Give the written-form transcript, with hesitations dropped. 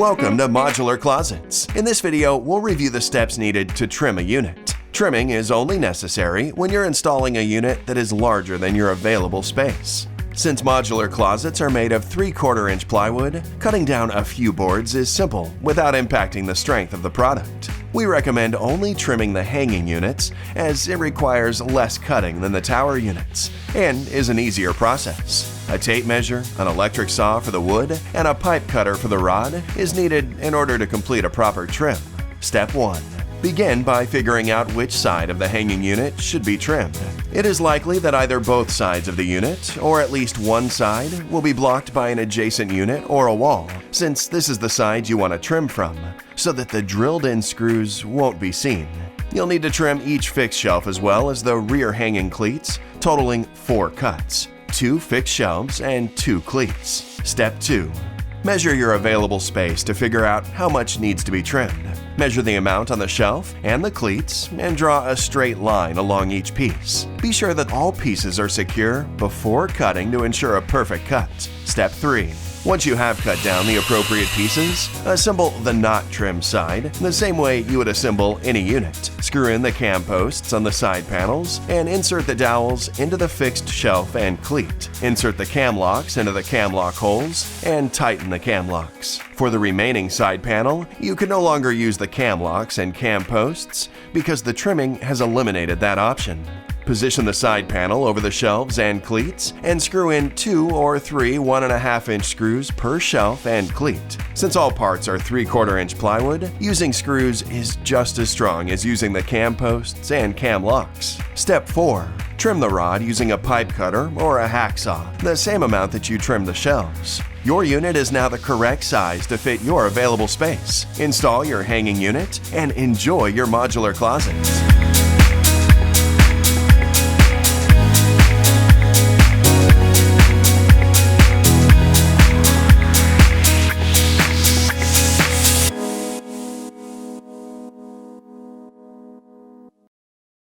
Welcome to Modular Closets. In this video, we'll review the steps needed to trim a unit. Trimming is only necessary when you're installing a unit that is larger than your available space. Since modular closets are made of 3/4 inch plywood, cutting down a few boards is simple without impacting the strength of the product. We recommend only trimming the hanging units, as it requires less cutting than the tower units and is an easier process. A tape measure, an electric saw for the wood, and a pipe cutter for the rod is needed in order to complete a proper trim. Step 1. Begin by figuring out which side of the hanging unit should be trimmed. It is likely that either both sides of the unit, or at least one side, will be blocked by an adjacent unit or a wall, since this is the side you want to trim from, so that the drilled-in screws won't be seen. You'll need to trim each fixed shelf as well as the rear hanging cleats, totaling 4 cuts, 2 fixed shelves and 2 cleats. Step 2. Measure your available space to figure out how much needs to be trimmed. Measure the amount on the shelf and the cleats and draw a straight line along each piece. Be sure that all pieces are secure before cutting to ensure a perfect cut. Step 3. Once you have cut down the appropriate pieces, assemble the not trimmed side the same way you would assemble any unit. Screw in the cam posts on the side panels and insert the dowels into the fixed shelf and cleat. Insert the cam locks into the cam lock holes and tighten the cam locks. For the remaining side panel, you can no longer use the cam locks and cam posts because the trimming has eliminated that option. Position the side panel over the shelves and cleats and screw in 2 or 3 1.5 inch screws per shelf and cleat. Since all parts are 3/4 inch plywood, using screws is just as strong as using the cam posts and cam locks. Step 4. Trim the rod using a pipe cutter or a hacksaw, the same amount that you trimmed the shelves. Your unit is now the correct size to fit your available space. Install your hanging unit and enjoy your modular closets.